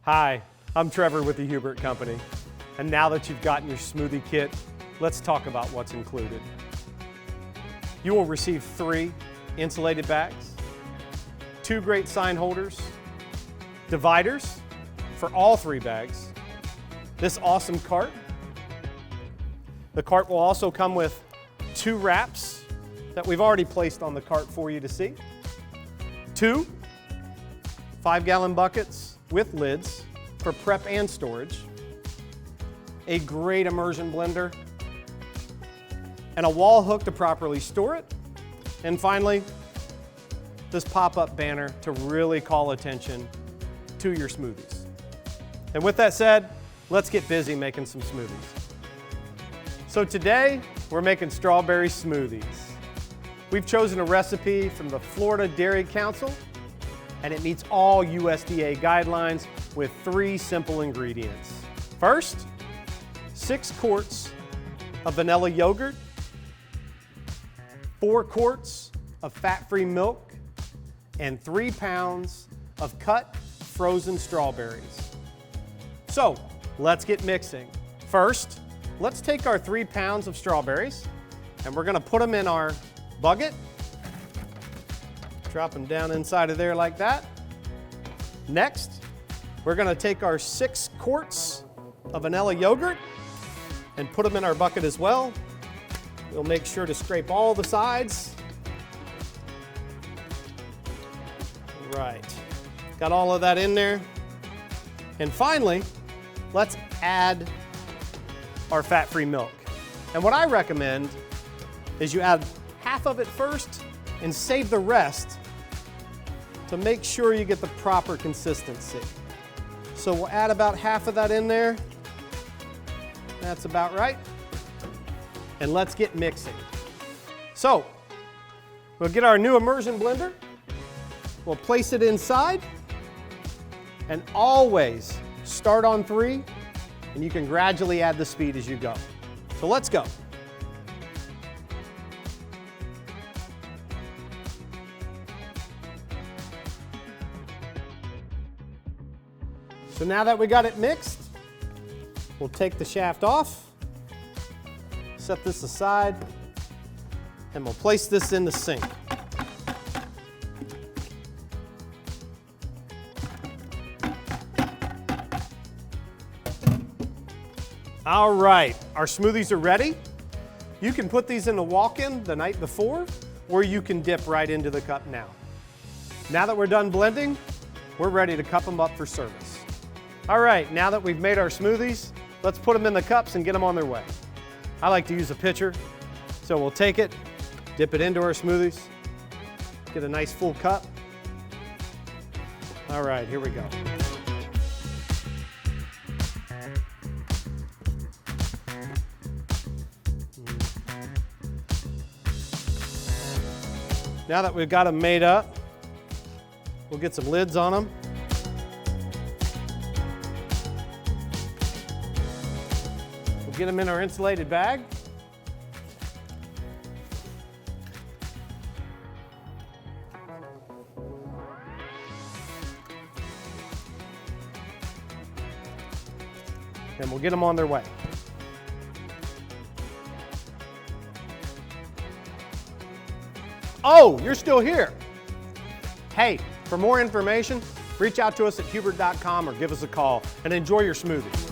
Hi, I'm Trevor with the Hubert Company. And now that you've gotten your smoothie kit, let's talk about what's included. You will receive 3 insulated bags, 2 great sign holders, dividers for all 3 bags, this awesome cart. The cart will also come with 2 wraps that we've already placed on the cart for you to see, 2 5-gallon buckets with lids for prep and storage, a great immersion blender, and a wall hook to properly store it, and finally, this pop-up banner to really call attention to your smoothies. And with that said, let's get busy making some smoothies. So today, we're making strawberry smoothies. We've chosen a recipe from the Florida Dairy Council, and it meets all USDA guidelines with 3 simple ingredients. First, 6 quarts of vanilla yogurt, 4 quarts of fat-free milk, and 3 pounds of cut frozen strawberries. So, let's get mixing. First, let's take our 3 pounds of strawberries, and we're gonna put them in our bucket. Drop them down inside of there like that. Next, we're gonna take our 6 quarts of vanilla yogurt and put them in our bucket as well. We'll make sure to scrape all the sides. Right, got all of that in there. And finally, let's add our fat-free milk. And what I recommend is you add half of it first and save the rest to make sure you get the proper consistency. So we'll add about half of that in there. That's about right. And let's get mixing. So we'll get our new immersion blender. We'll place it inside, and always start on 3, and you can gradually add the speed as you go. So let's go. So now that we got it mixed, we'll take the shaft off, set this aside, and we'll place this in the sink. All right, our smoothies are ready. You can put these in the walk-in the night before, or you can dip right into the cup now. Now that we're done blending, we're ready to cup them up for service. All right, now that we've made our smoothies, let's put them in the cups and get them on their way. I like to use a pitcher, so we'll take it, dip it into our smoothies, get a nice full cup. All right, here we go. Now that we've got them made up, we'll get some lids on them. We'll get them in our insulated bag. And we'll get them on their way. Oh, you're still here. Hey, for more information, reach out to us at hubert.com or give us a call and enjoy your smoothie.